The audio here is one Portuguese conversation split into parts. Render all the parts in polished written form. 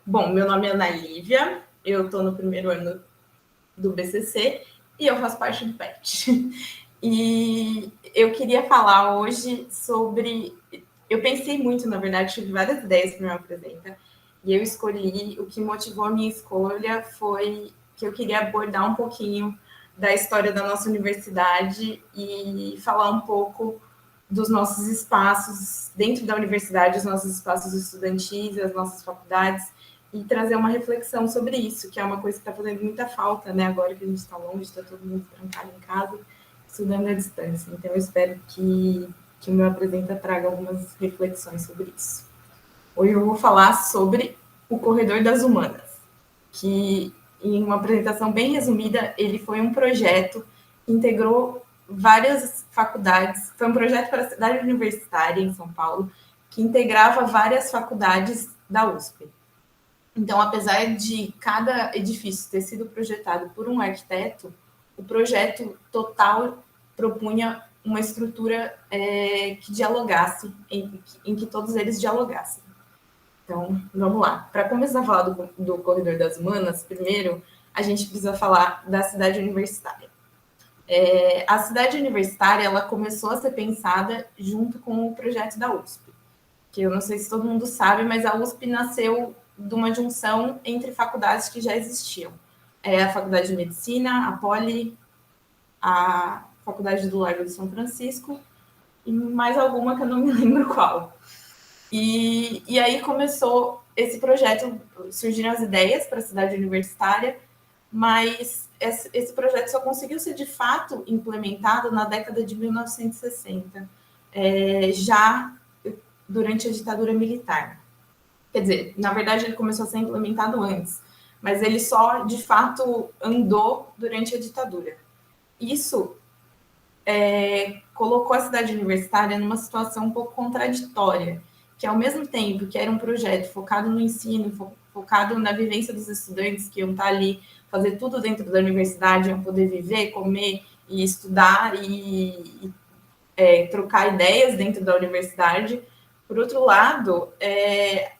Bom, meu nome é Ana Lívia, eu estou no primeiro ano do BCC e eu faço parte do PET. E eu queria falar hoje sobre... Eu pensei muito, na verdade, tive várias ideias para me apresentar, e eu escolhi, o que motivou a minha escolha foi que eu queria abordar um pouquinho da história da nossa universidade e falar um pouco dos nossos espaços dentro da universidade, os nossos espaços estudantis, as nossas faculdades, e trazer uma reflexão sobre isso, que é uma coisa que está fazendo muita falta, né? Agora que a gente está longe, está todo mundo trancado em casa, estudando à distância. Então, eu espero que o meu apresenta traga algumas reflexões sobre isso. Hoje eu vou falar sobre o Corredor das Humanas, que, em uma apresentação bem resumida, ele foi um projeto que integrou várias faculdades, foi um projeto para a cidade universitária em São Paulo, que integrava várias faculdades da USP. Então, apesar de cada edifício ter sido projetado por um arquiteto, o projeto total propunha uma estrutura que dialogasse, em que todos eles dialogassem. Então, vamos lá. Para começar a falar do Corredor das Humanas, primeiro, a gente precisa falar da cidade universitária. A cidade universitária ela começou a ser pensada junto com o projeto da USP, que eu não sei se todo mundo sabe, mas a USP nasceu de uma junção entre faculdades que já existiam. A Faculdade de Medicina, a Poli, a Faculdade do Largo de São Francisco e mais alguma que eu não me lembro qual. E aí começou esse projeto, surgiram as ideias para a cidade universitária, mas esse projeto só conseguiu ser de fato implementado na década de 1960, já durante a ditadura militar. Quer dizer, na verdade ele começou a ser implementado antes, mas ele só de fato andou durante a ditadura. Isso colocou a cidade universitária numa situação um pouco contraditória, que ao mesmo tempo que era um projeto focado no ensino, focado na vivência dos estudantes que iam estar ali, fazer tudo dentro da universidade, iam poder viver, comer e estudar e trocar ideias dentro da universidade. Por outro lado,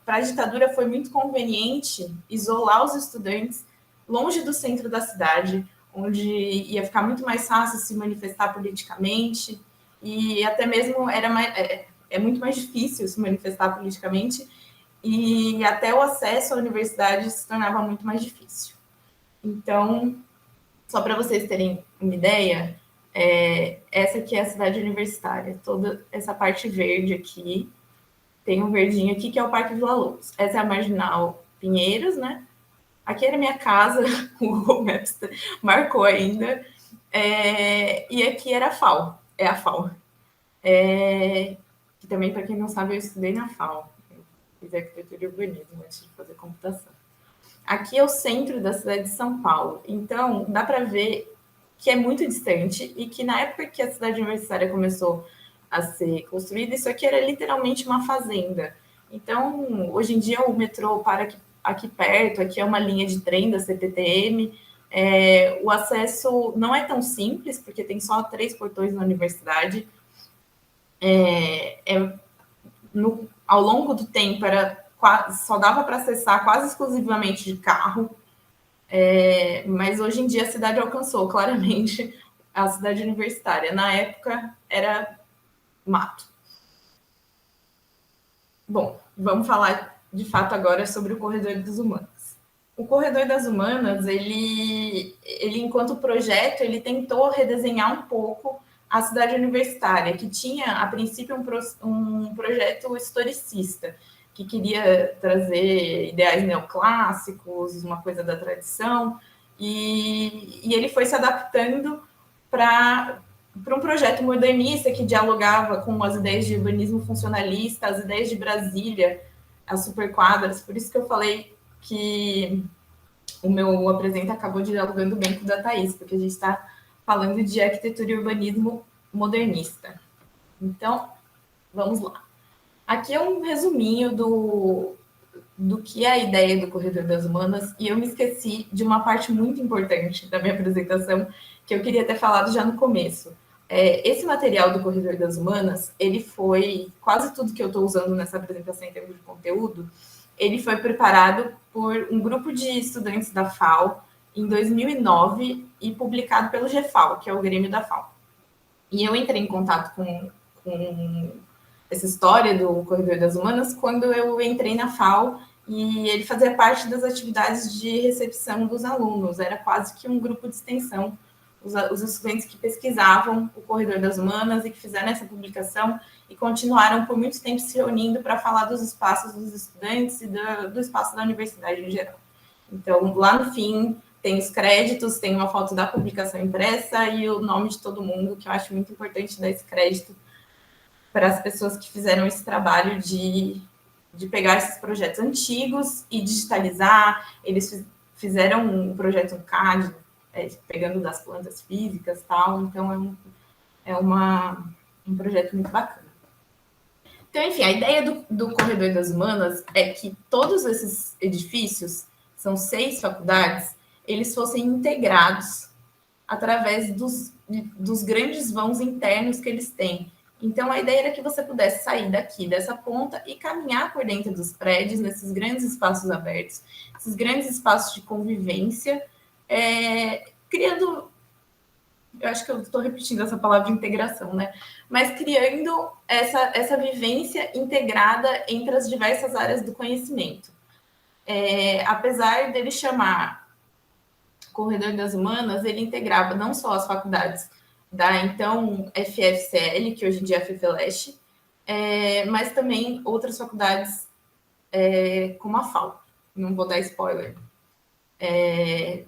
para a ditadura foi muito conveniente isolar os estudantes longe do centro da cidade, onde ia ficar muito mais fácil se manifestar politicamente, e até mesmo é muito mais difícil se manifestar politicamente, e até o acesso à universidade se tornava muito mais difícil. Então, só para vocês terem uma ideia, essa aqui é a cidade universitária, toda essa parte verde aqui, tem um verdinho aqui que é o Parque Vila Lobos. Essa é a Marginal Pinheiros, né? Aqui era minha casa, o Google Maps marcou ainda. E aqui era a FAO, é a FAO. Que também, para quem não sabe, eu estudei na FAO. Eu fiz arquitetura e urbanismo antes de fazer computação. Aqui é o centro da cidade de São Paulo. Então, dá para ver que é muito distante e que na época que a cidade universitária começou a ser construída, isso aqui era literalmente uma fazenda. Então, hoje em dia, o metrô para aqui perto, aqui é uma linha de trem da CPTM. O acesso não é tão simples, porque tem só 3 portões na universidade. Ao longo do tempo, só dava para acessar quase exclusivamente de carro. Mas hoje em dia a cidade alcançou claramente a cidade universitária. Na época era mato. Bom, vamos falar de fato agora sobre o Corredor das Humanas. O Corredor das Humanas, ele enquanto projeto, ele tentou redesenhar um pouco a cidade universitária, que tinha, a princípio, um projeto historicista, que queria trazer ideais neoclássicos, uma coisa da tradição, e ele foi se adaptando para um projeto modernista que dialogava com as ideias de urbanismo funcionalista, as ideias de Brasília, as superquadras. Por isso que eu falei que o meu apresenta acabou dialogando bem com o da Thaís, porque a gente está falando de arquitetura e urbanismo modernista. Então, vamos lá. Aqui é um resuminho do que é a ideia do Corredor das Humanas, e eu me esqueci de uma parte muito importante da minha apresentação, que eu queria ter falado já no começo. Esse material do Corredor das Humanas, ele foi, quase tudo que eu estou usando nessa apresentação em termos de conteúdo, ele foi preparado por um grupo de estudantes da FAO em 2009 e publicado pelo GFAO, que é o Grêmio da FAO. E eu entrei em contato com essa história do Corredor das Humanas quando eu entrei na FAO e ele fazia parte das atividades de recepção dos alunos, era quase que um grupo de extensão, os estudantes que pesquisavam o Corredor das Humanas e que fizeram essa publicação e continuaram por muito tempo se reunindo para falar dos espaços dos estudantes e do espaço da universidade em geral. Então, lá no fim, tem os créditos, tem uma foto da publicação impressa e o nome de todo mundo, que eu acho muito importante dar esse crédito para as pessoas que fizeram esse trabalho de pegar esses projetos antigos e digitalizar. Eles fizeram um projeto no CAD, pegando das plantas físicas e tal, então um projeto muito bacana. Então, enfim, a ideia do Corredor das Humanas é que todos esses edifícios, são 6 faculdades, eles fossem integrados através dos grandes vãos internos que eles têm. Então, a ideia era que você pudesse sair daqui, dessa ponta, e caminhar por dentro dos prédios, nesses grandes espaços abertos, esses grandes espaços de convivência, criando... Eu acho que eu estou repetindo essa palavra integração, né? Mas criando essa vivência integrada entre as diversas áreas do conhecimento. Apesar dele chamar Corredor das Humanas, ele integrava não só as faculdades da então FFCL, que hoje em dia é a FEFELESH, mas também outras faculdades como a FAO. Não vou dar spoiler.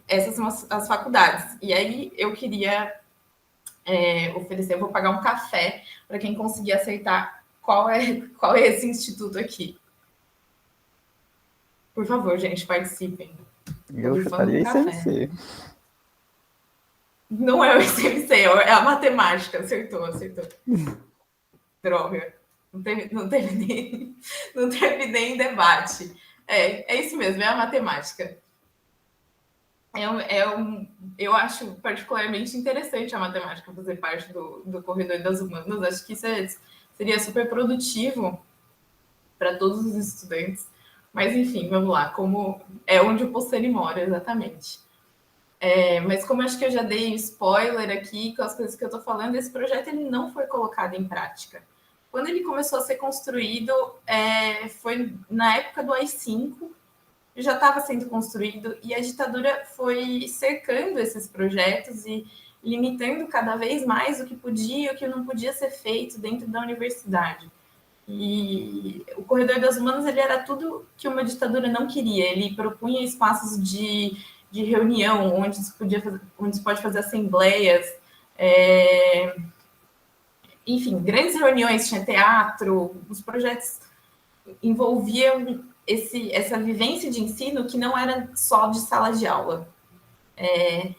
Essas são as faculdades. E aí eu queria oferecer, eu vou pagar um café para quem conseguir aceitar qual é esse instituto aqui. Por favor, gente, participem. Eu chutaria ICMC. Não é o ICMC, é a matemática. Acertou. Droga. Não teve nem debate. É isso mesmo, é a matemática. Eu acho particularmente interessante a matemática fazer parte do Corredor das Humanas. Acho que isso seria super produtivo para todos os estudantes. Mas, enfim, vamos lá. Como é onde o Possani mora, exatamente. Mas como acho que eu já dei spoiler aqui com as coisas que eu estou falando, esse projeto ele não foi colocado em prática. Quando ele começou a ser construído, foi na época do AI-5, já estava sendo construído, e a ditadura foi cercando esses projetos e limitando cada vez mais o que podia e o que não podia ser feito dentro da universidade. E o Corredor das Humanas ele era tudo que uma ditadura não queria. Ele propunha espaços de reunião, onde se pode fazer assembleias, enfim, grandes reuniões, tinha teatro, os projetos envolviam essa vivência de ensino que não era só de sala de aula.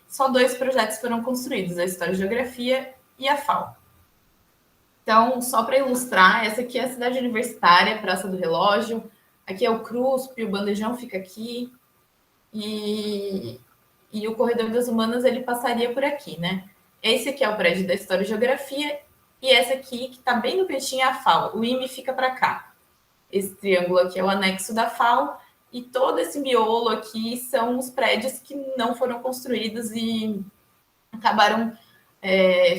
Só 2 projetos foram construídos, a História e Geografia e a FAO. Então, só para ilustrar, essa aqui é a cidade universitária, Praça do Relógio, aqui é o CRUSP, o Bandejão fica aqui, e o Corredor das Humanas ele passaria por aqui, né? Esse aqui é o prédio da História e Geografia, e essa aqui, que está bem no cantinho, é a FAO. O IME fica para cá. Esse triângulo aqui é o anexo da FAO, e todo esse miolo aqui são os prédios que não foram construídos e acabaram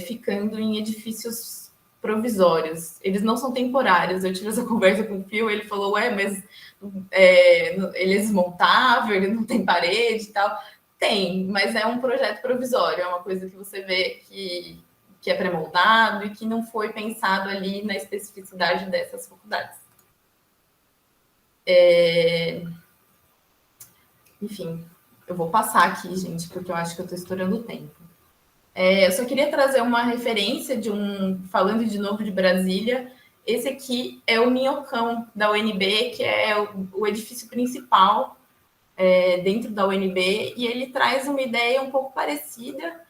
ficando em edifícios provisórios. Eles não são temporários. Eu tive essa conversa com o Pio, ele falou, mas ele é desmontável, ele não tem parede e tal. Tem, mas é um projeto provisório, é uma coisa que você vê que é pré-moldado e que não foi pensado ali na especificidade dessas faculdades. Enfim, eu vou passar aqui, gente, porque eu acho que eu estou estourando o tempo. Eu só queria trazer uma referência falando de novo de Brasília. Esse aqui é o Minhocão da UNB, que é o edifício principal dentro da UNB, e ele traz uma ideia um pouco parecida,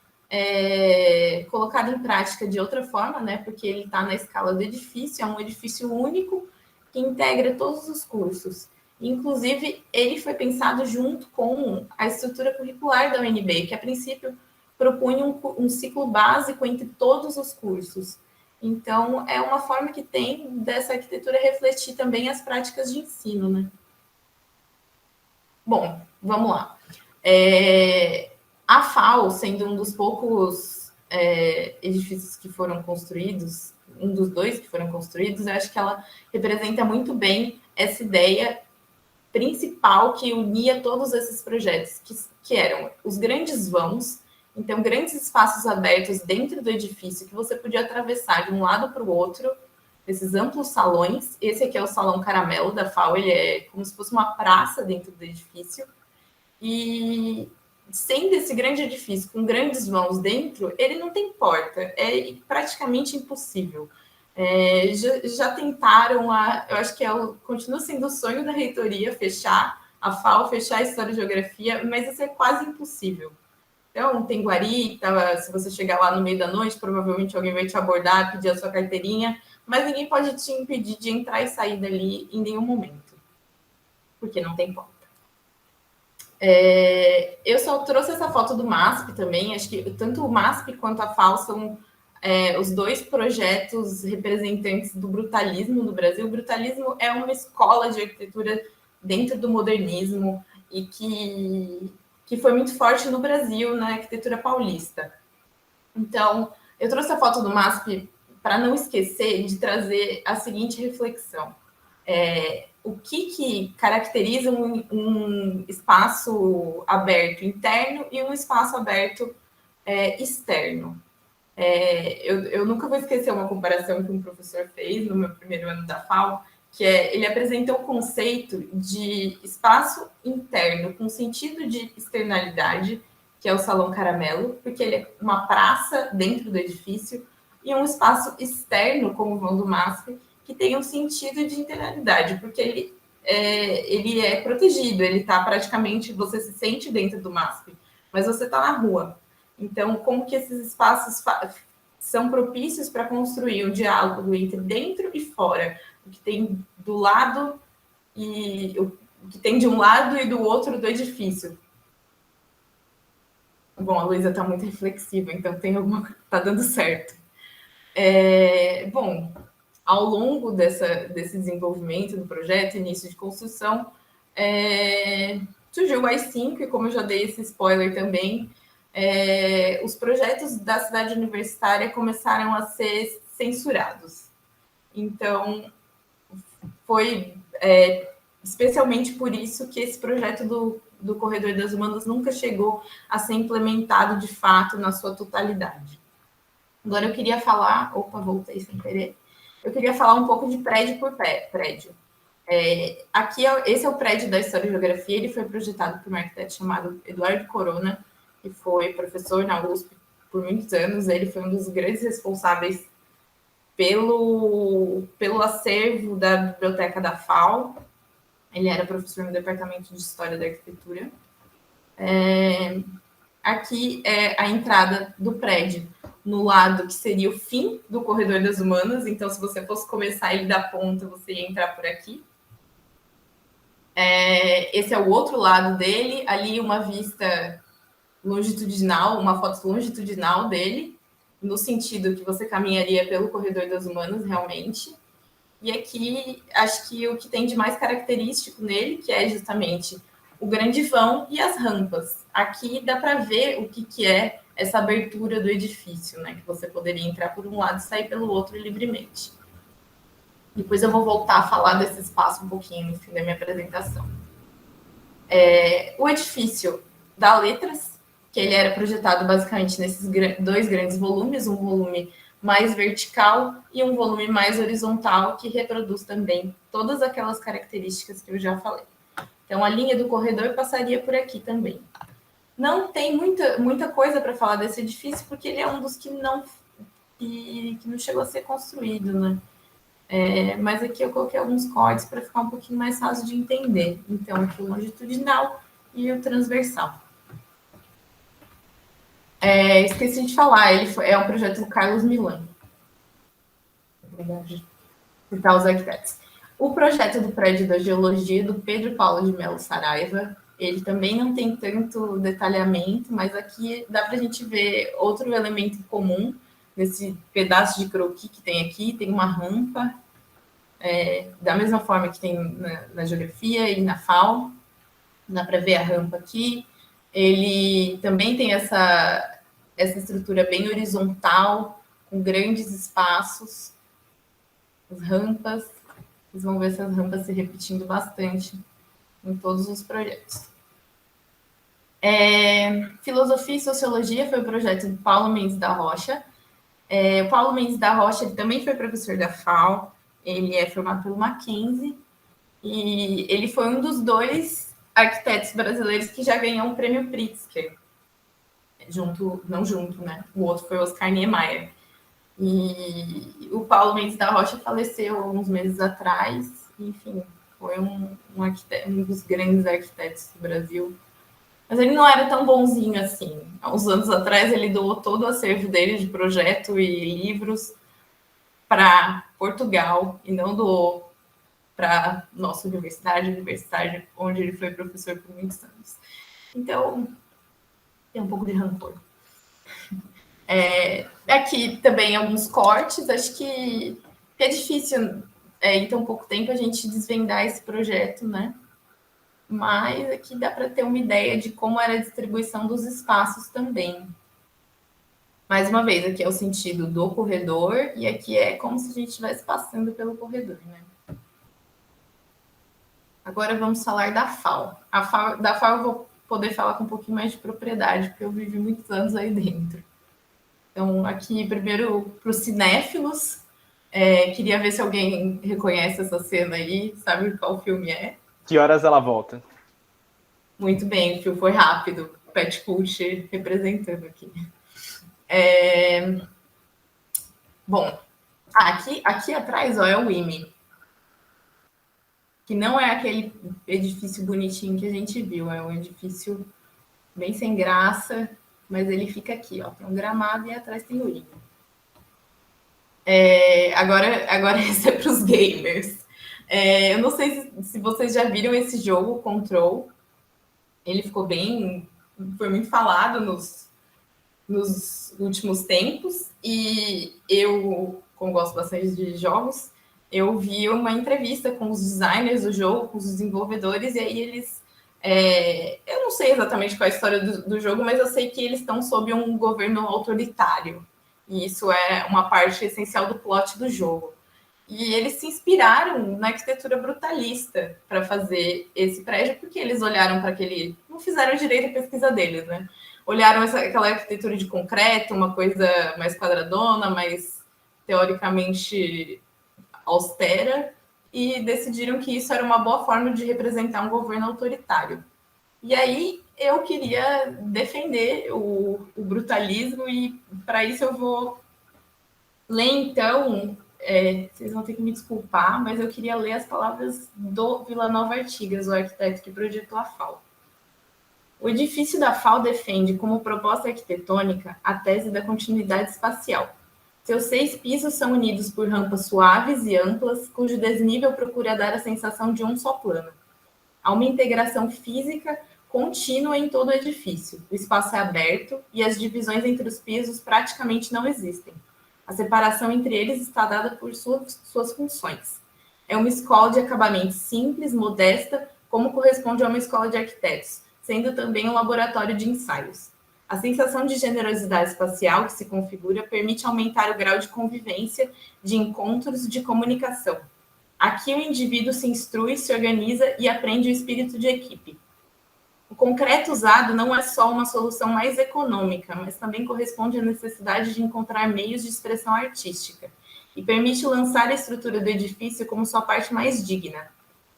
colocada em prática de outra forma, né? Porque ele está na escala do edifício, é um edifício único que integra todos os cursos. Inclusive, ele foi pensado junto com a estrutura curricular da UNB, que a princípio propunha um ciclo básico entre todos os cursos. Então, é uma forma que tem dessa arquitetura refletir também as práticas de ensino, né? Bom, vamos lá. A FAO, sendo um dos poucos edifícios que foram construídos, um dos dois que foram construídos, eu acho que ela representa muito bem essa ideia principal que unia todos esses projetos, que eram os grandes vãos, então grandes espaços abertos dentro do edifício que você podia atravessar de um lado para o outro, esses amplos salões. Esse aqui é o Salão Caramelo da FAO, ele é como se fosse uma praça dentro do edifício. E sendo esse grande edifício com grandes vãos dentro, ele não tem porta, é praticamente impossível. Já tentaram, eu acho que continua sendo o sonho da reitoria fechar a FAO, fechar a História e Geografia, mas isso é quase impossível. Então, tem guarita, se você chegar lá no meio da noite, provavelmente alguém vai te abordar, pedir a sua carteirinha, mas ninguém pode te impedir de entrar e sair dali em nenhum momento, porque não tem porta. Eu só trouxe essa foto do MASP também, acho que tanto o MASP quanto a FAO são os dois projetos representantes do brutalismo no Brasil. O brutalismo é uma escola de arquitetura dentro do modernismo e que foi muito forte no Brasil, na arquitetura paulista. Então, eu trouxe a foto do MASP para não esquecer de trazer a seguinte reflexão. O que caracteriza um espaço aberto interno e um espaço aberto externo? Eu nunca vou esquecer uma comparação que um professor fez no meu primeiro ano da FAO, que ele apresentou o conceito de espaço interno com sentido de externalidade, que é o Salão Caramelo, porque ele é uma praça dentro do edifício, e um espaço externo, como o vão do MASP, que tem um sentido de internalidade, porque ele é protegido, ele está praticamente, você se sente dentro do MASP, mas você está na rua. Então, como que esses espaços são propícios para construir o diálogo entre dentro e fora, o que tem do lado e o que tem de um lado e do outro do edifício. Bom, a Luísa está muito reflexiva, então tem alguma coisa que está dando certo. Bom, ao longo desse desenvolvimento do projeto, início de construção, surgiu o AI-5, e como eu já dei esse spoiler também, os projetos da cidade universitária começaram a ser censurados. Então, foi especialmente por isso que esse projeto do Corredor das Humanas nunca chegou a ser implementado de fato na sua totalidade. Agora eu queria falar... Opa, voltei sem querer. Eu queria falar um pouco de prédio por prédio. Aqui, esse é o prédio da História e Geografia, ele foi projetado por um arquiteto chamado Eduardo Corona, que foi professor na USP por muitos anos. Ele foi um dos grandes responsáveis pelo acervo da biblioteca da FAO. Ele era professor no Departamento de História da Arquitetura. Aqui é a entrada do prédio, no lado que seria o fim do Corredor das Humanas. Então, se você fosse começar ele da ponta, você ia entrar por aqui. Esse é o outro lado dele. Ali uma vista longitudinal, uma foto longitudinal dele, no sentido que você caminharia pelo Corredor das Humanas, realmente. E aqui, acho que o que tem de mais característico nele, que é justamente o grande vão e as rampas. Aqui dá para ver o que é essa abertura do edifício, né? Que você poderia entrar por um lado e sair pelo outro livremente. Depois eu vou voltar a falar desse espaço um pouquinho no fim da minha apresentação. O edifício da Letras, que ele era projetado basicamente nesses dois grandes volumes, um volume mais vertical e um volume mais horizontal, que reproduz também todas aquelas características que eu já falei. Então, a linha do corredor passaria por aqui também. Não tem muita coisa para falar desse edifício, porque ele é um dos que não chegou a ser construído, né? Mas aqui eu coloquei alguns códigos para ficar um pouquinho mais fácil de entender. Então, aqui o longitudinal e o transversal. Esqueci de falar, é um projeto do Carlos Milan. Obrigada por os arquitetos. O projeto do prédio da Geologia, do Pedro Paulo de Melo Saraiva, Ele também não tem tanto detalhamento, mas aqui dá para a gente ver outro elemento comum nesse pedaço de croquis que tem aqui. Tem uma rampa, da mesma forma que tem na geografia e na FAO. Dá para ver a rampa aqui. Ele também tem essa estrutura bem horizontal, com grandes espaços, as rampas. Vocês vão ver essas rampas se repetindo bastante em todos os projetos. Filosofia e Sociologia foi o projeto do Paulo Mendes da Rocha. O Paulo Mendes da Rocha ele também foi professor da FAO, ele é formado pelo Mackenzie, e ele foi um dos 2 arquitetos brasileiros que já ganhou o prêmio Pritzker. Não junto, né? O outro foi o Oscar Niemeyer. E o Paulo Mendes da Rocha faleceu uns meses atrás, enfim, foi um dos grandes arquitetos do Brasil. Mas ele não era tão bonzinho assim. Há uns anos atrás, ele doou todo o acervo dele de projeto e livros para Portugal e não doou para nossa universidade, onde ele foi professor por muitos anos. Então, tem um pouco de rancor. Aqui também alguns cortes. Acho que é difícil, em tão pouco tempo, a gente desvendar esse projeto, né? Mas aqui dá para ter uma ideia de como era a distribuição dos espaços também. Mais uma vez, aqui é o sentido do corredor, e aqui é como se a gente estivesse passando pelo corredor, né? Agora vamos falar da FAO. Da FAO eu vou poder falar com um pouquinho mais de propriedade, porque eu vivi muitos anos aí dentro. Então, aqui, primeiro, para os cinéfilos, queria ver se alguém reconhece essa cena aí, sabe qual filme é. Que horas ela volta? Muito bem, o filme foi rápido. Pat Cult representando aqui. Bom, aqui atrás é o IME, que não é aquele edifício bonitinho que a gente viu, é um edifício bem sem graça, mas ele fica aqui, ó, tem um gramado e atrás tem o IME. Agora esse é para os gamers. Eu não sei se vocês já viram esse jogo, Control. Ele foi muito falado nos últimos tempos, e eu, como gosto bastante de jogos, eu vi uma entrevista com os designers do jogo, com os desenvolvedores, e aí eles... eu não sei exatamente qual é a história do jogo, mas eu sei que eles estão sob um governo autoritário, e isso é uma parte essencial do plot do jogo. E eles se inspiraram na arquitetura brutalista para fazer esse prédio, porque eles olharam para aquele... Não fizeram direito a pesquisa deles, né? Olharam aquela arquitetura de concreto, uma coisa mais quadradona, mais teoricamente austera, e decidiram que isso era uma boa forma de representar um governo autoritário. E aí eu queria defender o brutalismo, e para isso eu vou ler, então... vocês vão ter que me desculpar, mas eu queria ler as palavras do Vila Nova Artigas, o arquiteto que projetou a FAO. O edifício da FAO defende como proposta arquitetônica a tese da continuidade espacial. Seus 6 pisos são unidos por rampas suaves e amplas, cujo desnível procura dar a sensação de um só plano. Há uma integração física contínua em todo o edifício. O espaço é aberto e as divisões entre os pisos praticamente não existem. A separação entre eles está dada por suas funções. É uma escola de acabamento simples, modesta, como corresponde a uma escola de arquitetos, sendo também um laboratório de ensaios. A sensação de generosidade espacial que se configura permite aumentar o grau de convivência, de encontros, de comunicação. Aqui o indivíduo se instrui, se organiza e aprende o espírito de equipe. O concreto usado não é só uma solução mais econômica, mas também corresponde à necessidade de encontrar meios de expressão artística e permite lançar a estrutura do edifício como sua parte mais digna.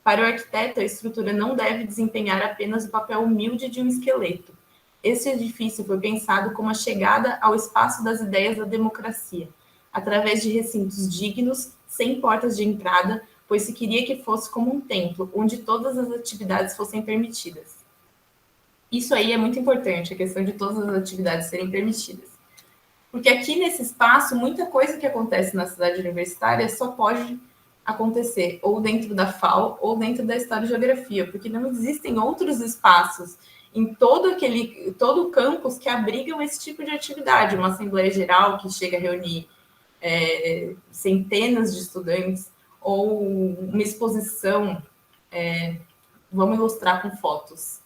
Para o arquiteto, a estrutura não deve desempenhar apenas o papel humilde de um esqueleto. Esse edifício foi pensado como a chegada ao espaço das ideias da democracia, através de recintos dignos, sem portas de entrada, pois se queria que fosse como um templo, onde todas as atividades fossem permitidas. Isso aí é muito importante, a questão de todas as atividades serem permitidas. Porque aqui nesse espaço, muita coisa que acontece na cidade universitária só pode acontecer ou dentro da FAO ou dentro da História e Geografia, porque não existem outros espaços em todo o campus que abrigam esse tipo de atividade, uma Assembleia Geral que chega a reunir centenas de estudantes, ou uma exposição, vamos ilustrar com fotos.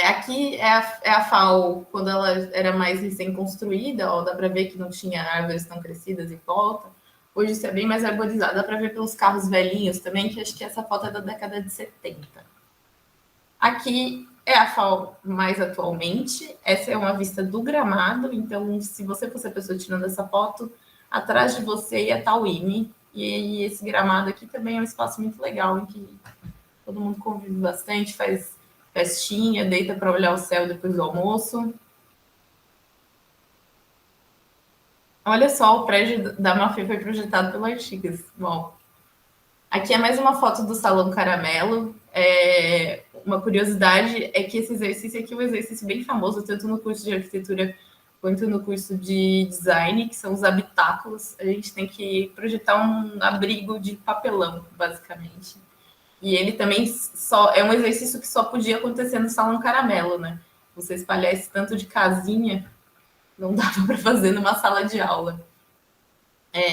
Aqui é a FAO, quando ela era mais recém-construída, dá para ver que não tinha árvores tão crescidas em volta. Hoje isso é bem mais arborizado, dá para ver pelos carros velhinhos também, que acho que essa foto é da década de 70. Aqui é a FAO mais atualmente, essa é uma vista do gramado, então se você fosse a pessoa tirando essa foto, atrás de você ia estar o IME, e esse gramado aqui também é um espaço muito legal, em que todo mundo convive bastante, faz festinha, deita para olhar o céu depois do almoço. Olha só, o prédio da Mafê foi projetado pelo Artigas. Bom, aqui é mais uma foto do Salão Caramelo. Uma curiosidade é que esse exercício aqui é um exercício bem famoso, tanto no curso de arquitetura quanto no curso de design, que são os habitáculos. A gente tem que projetar um abrigo de papelão, basicamente. E ele também é um exercício que só podia acontecer no Salão Caramelo, né? Você espalhar esse tanto de casinha, não dava para fazer numa sala de aula.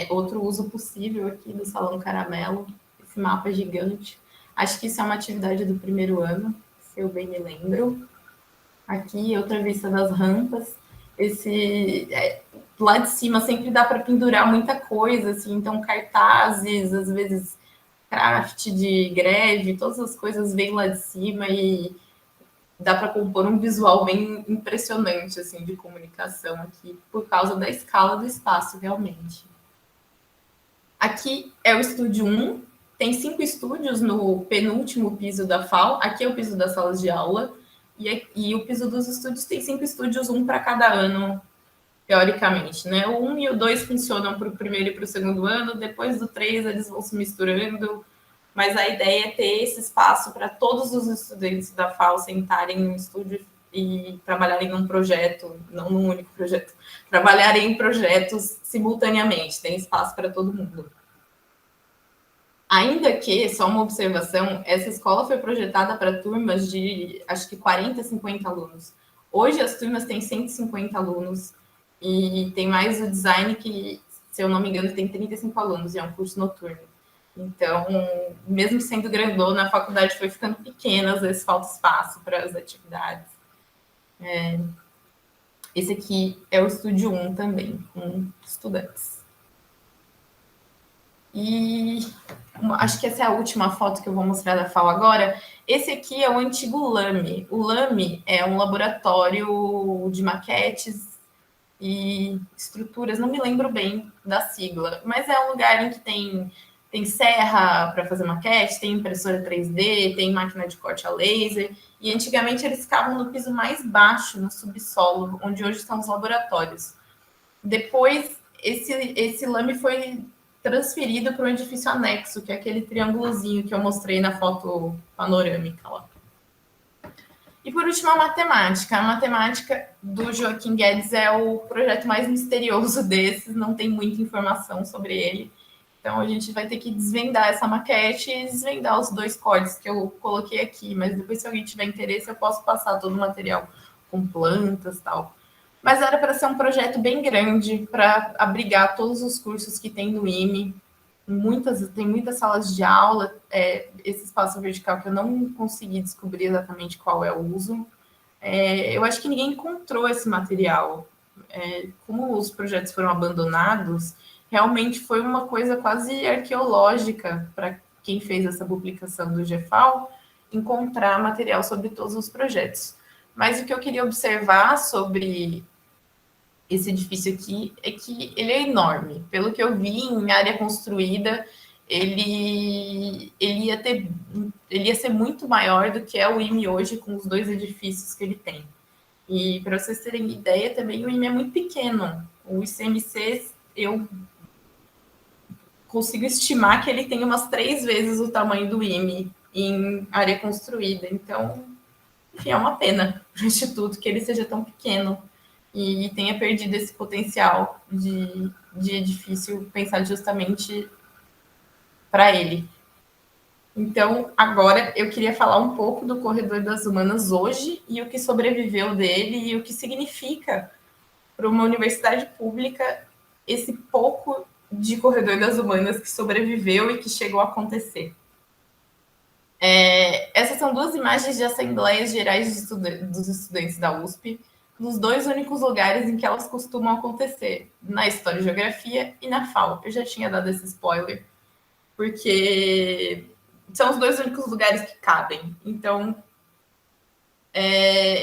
Outro uso possível aqui do Salão Caramelo, esse mapa gigante. Acho que isso é uma atividade do primeiro ano, se eu bem me lembro. Aqui, outra vista das rampas. Lá de cima sempre dá para pendurar muita coisa, assim, então cartazes, às vezes craft de greve, todas as coisas vêm lá de cima e dá para compor um visual bem impressionante, assim, de comunicação aqui, por causa da escala do espaço, realmente. Aqui é o estúdio 1, tem 5 estúdios no penúltimo piso da FAO, aqui é o piso das salas de aula, e o piso dos estúdios tem 5 estúdios, um para cada ano, teoricamente, né? O 1 e o 2 funcionam para o primeiro e para o segundo ano, depois do 3 eles vão se misturando, mas a ideia é ter esse espaço para todos os estudantes da FAO sentarem no estúdio e trabalharem num projeto, não num único projeto, trabalharem em projetos simultaneamente, tem espaço para todo mundo. Ainda que, só uma observação, essa escola foi projetada para turmas de, acho que 40, 50 alunos. Hoje as turmas têm 150 alunos e tem mais o design que, se eu não me engano, tem 35 alunos e é um curso noturno. Então, mesmo sendo grandona, a faculdade foi ficando pequena, às vezes falta espaço para as atividades. Esse aqui é o estúdio 1 também, com estudantes. E acho que essa é a última foto que eu vou mostrar da FAO agora. Esse aqui é o antigo LAME. O LAME é um laboratório de maquetes e estruturas, não me lembro bem da sigla, mas é um lugar em que tem serra para fazer maquete, tem impressora 3D, tem máquina de corte a laser, e antigamente eles ficavam no piso mais baixo, no subsolo, onde hoje estão os laboratórios. Depois, esse LAME foi transferido para um edifício anexo, que é aquele triângulozinho que eu mostrei na foto panorâmica lá. E por último, a matemática. A matemática do Joaquim Guedes é o projeto mais misterioso desses, não tem muita informação sobre ele. Então, a gente vai ter que desvendar essa maquete e desvendar os 2 códigos que eu coloquei aqui. Mas depois, se alguém tiver interesse, eu posso passar todo o material com plantas e tal. Mas era para ser um projeto bem grande, para abrigar todos os cursos que tem no IME. Tem muitas salas de aula, esse espaço vertical que eu não consegui descobrir exatamente qual é o uso. Eu acho que ninguém encontrou esse material. Como os projetos foram abandonados, realmente foi uma coisa quase arqueológica para quem fez essa publicação do GFAO encontrar material sobre todos os projetos. Mas o que eu queria observar sobre esse edifício aqui é que ele é enorme. Pelo que eu vi em área construída, ele ia ser muito maior do que é o IME hoje, com os 2 edifícios que ele tem. E para vocês terem ideia, também o IME é muito pequeno. O ICMC, eu consigo estimar que ele tem umas 3 vezes o tamanho do IME em área construída. Então, enfim, é uma pena para o Instituto que ele seja tão pequeno e tenha perdido esse potencial de edifício pensado justamente para ele. Então, agora eu queria falar um pouco do Corredor das Humanas hoje e o que sobreviveu dele e o que significa para uma universidade pública esse pouco de Corredor das Humanas que sobreviveu e que chegou a acontecer. Essas são duas imagens de assembleias gerais dos estudantes da USP, nos dois únicos lugares em que elas costumam acontecer, na História e Geografia e na FAO. Eu já tinha dado esse spoiler, porque são os dois únicos lugares que cabem. Então,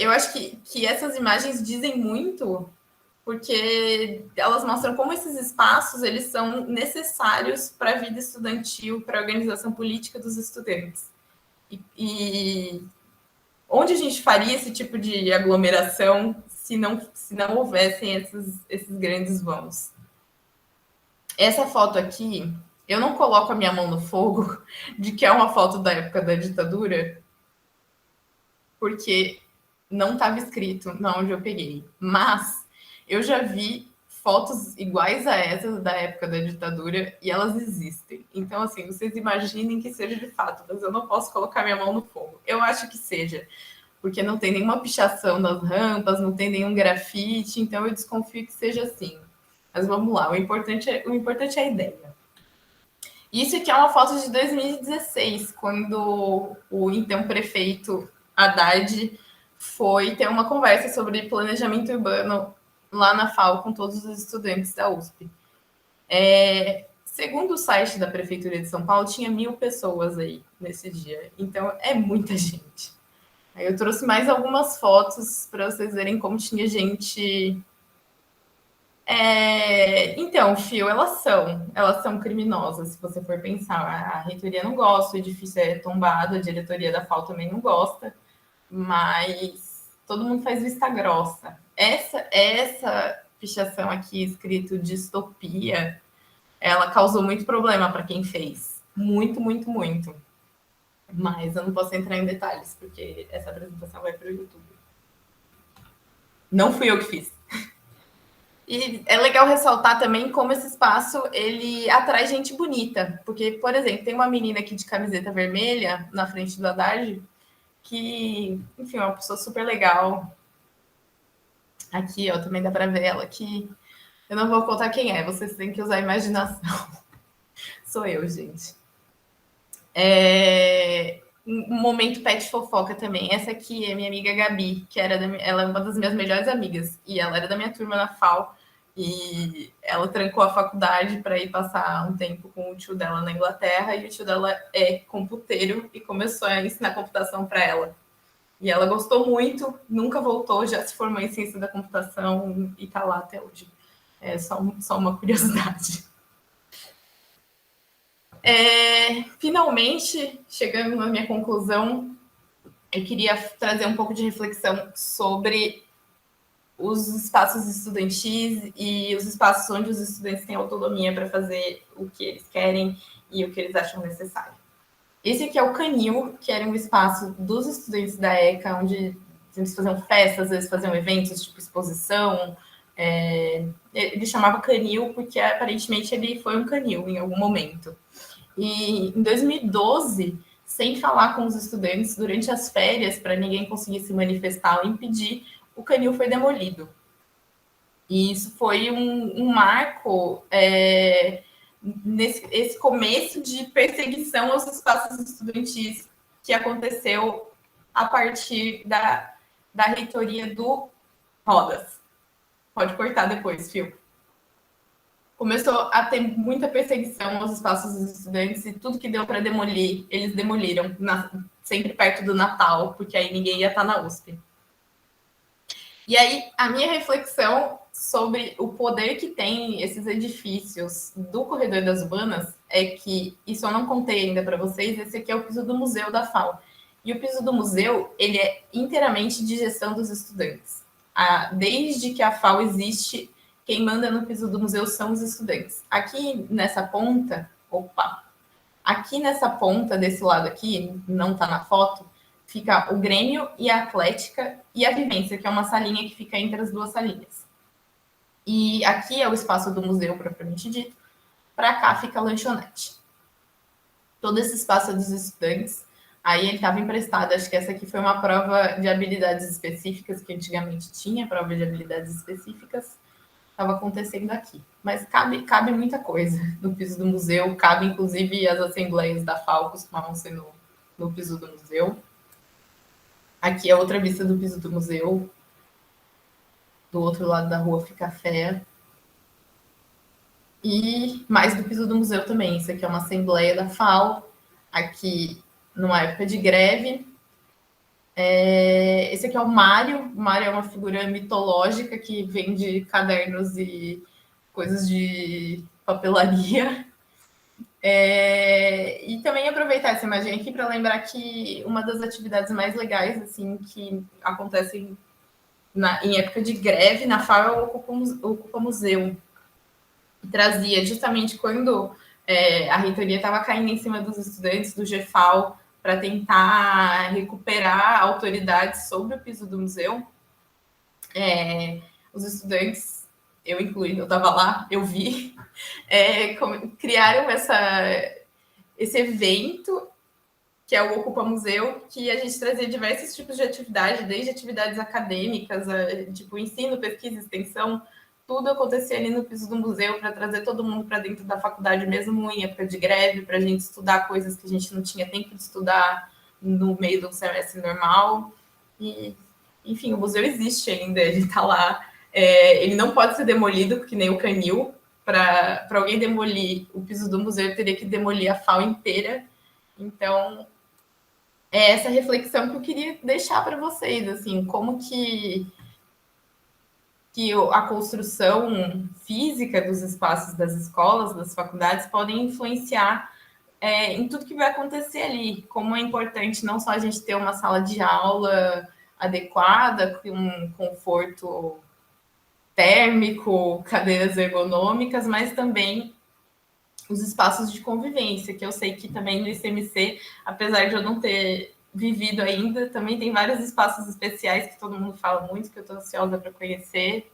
eu acho que essas imagens dizem muito, porque elas mostram como esses espaços eles são necessários para a vida estudantil, para a organização política dos estudantes. E onde a gente faria esse tipo de aglomeração se não houvessem esses grandes vãos? Essa foto aqui, eu não coloco a minha mão no fogo de que é uma foto da época da ditadura, porque não estava escrito na onde eu peguei. Mas eu já vi fotos iguais a essas da época da ditadura e elas existem. Então, assim, vocês imaginem que seja de fato, mas eu não posso colocar minha mão no fogo. Eu acho que seja, porque não tem nenhuma pichação nas rampas, não tem nenhum grafite, então eu desconfio que seja assim. Mas vamos lá, o importante é a ideia. Isso aqui é uma foto de 2016, quando o então prefeito Haddad foi ter uma conversa sobre planejamento urbano lá na FAO com todos os estudantes da USP. Segundo o site da Prefeitura de São Paulo, tinha 1.000 pessoas aí nesse dia. Então, é muita gente. Aí eu trouxe mais algumas fotos para vocês verem como tinha gente. Então, Fio, elas são criminosas, se você for pensar. A reitoria não gosta, o edifício é tombado, a diretoria da FAO também não gosta, mas todo mundo faz vista grossa. Essa pichação aqui, escrito distopia, ela causou muito problema para quem fez. Muito, muito, muito. Mas eu não posso entrar em detalhes, porque essa apresentação vai para o YouTube. Não fui eu que fiz. E é legal ressaltar também como esse espaço ele atrai gente bonita. Porque, por exemplo, tem uma menina aqui de camiseta vermelha na frente do Haddad, que, enfim, é uma pessoa super legal. Aqui, ó, também dá para ver ela aqui. Eu não vou contar quem é, vocês têm que usar a imaginação. Sou eu, gente. Um momento pet fofoca também. Essa aqui é minha amiga Gabi, que ela é uma das minhas melhores amigas. E ela era da minha turma na FAO. E ela trancou a faculdade para ir passar um tempo com o tio dela na Inglaterra. E o tio dela é computeiro e começou a ensinar computação para ela. E ela gostou muito, nunca voltou, já se formou em ciência da computação e está lá até hoje. É só uma curiosidade. Finalmente, chegando na minha conclusão, eu queria trazer um pouco de reflexão sobre os espaços estudantis e os espaços onde os estudantes têm autonomia para fazer o que eles querem e o que eles acham necessário. Esse aqui é o Canil, que era um espaço dos estudantes da ECA, onde eles faziam festas, às vezes faziam eventos, tipo exposição. Ele chamava Canil porque, aparentemente, ele foi um canil em algum momento. E em 2012, sem falar com os estudantes, durante as férias, para ninguém conseguir se manifestar ou impedir, o canil foi demolido. E isso foi um marco nesse começo de perseguição aos espaços estudantis que aconteceu a partir da reitoria do Rodas. Pode cortar depois, Fio. Começou a ter muita perseguição aos espaços dos estudantes e tudo que deu para demolir, eles demoliram, sempre perto do Natal, porque aí ninguém ia estar na USP. E aí, a minha reflexão sobre o poder que tem esses edifícios do Corredor das Humanas é que, isso eu não contei ainda para vocês, esse aqui é o piso do museu da FAO. E o piso do museu, ele é inteiramente de gestão dos estudantes. Desde que a FAO existe, quem manda no piso do museu são os estudantes. Aqui nessa ponta, aqui nessa ponta desse lado aqui, não está na foto, fica o Grêmio e a Atlética e a Vivência, que é uma salinha que fica entre as duas salinhas. E aqui é o espaço do museu, propriamente dito. Para cá fica a lanchonete. todo esse espaço dos estudantes. Aí ele estava emprestado, acho que essa aqui foi uma prova de habilidades específicas, que antigamente tinha prova de habilidades específicas, estava acontecendo aqui. Mas cabe muita coisa no piso do museu, cabe inclusive as assembleias da FAO costumavam ser no piso do museu. Aqui é outra vista do piso do museu. Do outro lado da rua fica a fé. E mais do piso do museu também. Isso aqui é uma assembleia da FAO, aqui numa época de greve. Esse aqui é o Mário. O Mário é uma figura mitológica que vende cadernos e coisas de papelaria. E também aproveitar essa imagem aqui para lembrar que uma das atividades mais legais assim que acontecem em época de greve na FAO é o Ocupa Museu. Que trazia justamente quando a reitoria estava caindo em cima dos estudantes do GFAO para tentar recuperar a autoridade sobre o piso do museu. Os estudantes, eu incluindo, eu estava lá, eu vi, criaram esse evento que é o Ocupa Museu, que a gente trazia diversos tipos de atividade, desde atividades acadêmicas, tipo ensino, pesquisa, extensão, tudo acontecia ali no piso do museu para trazer todo mundo para dentro da faculdade, mesmo em época de greve, para a gente estudar coisas que a gente não tinha tempo de estudar no meio do semestre normal. E, enfim, o museu existe ainda, ele está lá. Ele não pode ser demolido, que nem o canil. Para alguém demolir o piso do museu, teria que demolir a FAO inteira. Então, é essa reflexão que eu queria deixar para vocês, assim, como que a construção física dos espaços das escolas, das faculdades, podem influenciar em tudo que vai acontecer ali. Como é importante não só a gente ter uma sala de aula adequada, com um conforto térmico, cadeiras ergonômicas, mas também os espaços de convivência, que eu sei que também no ICMC, apesar de eu não ter vivido ainda, também tem vários espaços especiais que todo mundo fala muito, que eu estou ansiosa para conhecer.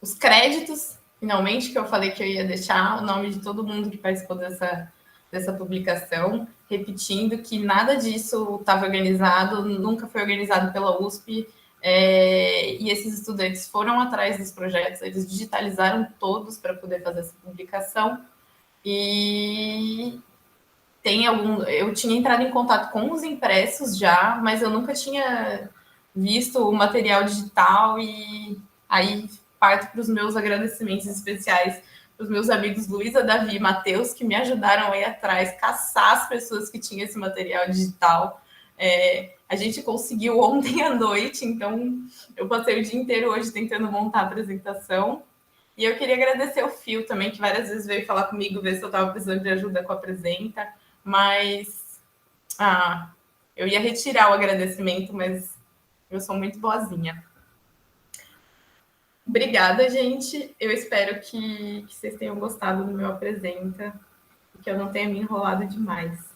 Os créditos, finalmente, que eu falei que eu ia deixar o nome de todo mundo que participou dessa publicação, repetindo que nada disso estava organizado, nunca foi organizado pela USP, e esses estudantes foram atrás dos projetos, eles digitalizaram todos para poder fazer essa publicação, e eu tinha entrado em contato com os impressos já, mas eu nunca tinha visto o material digital, e aí parto para os meus agradecimentos especiais para os meus amigos Luísa, Davi e Matheus, que me ajudaram a ir atrás, caçar as pessoas que tinham esse material digital. A gente conseguiu ontem à noite, então eu passei o dia inteiro hoje tentando montar a apresentação. E eu queria agradecer o Fio também, que várias vezes veio falar comigo, ver se eu estava precisando de ajuda com a apresenta, mas eu ia retirar o agradecimento, mas eu sou muito boazinha. Obrigada, gente. Eu espero que vocês tenham gostado do meu apresenta e que eu não tenha me enrolado demais.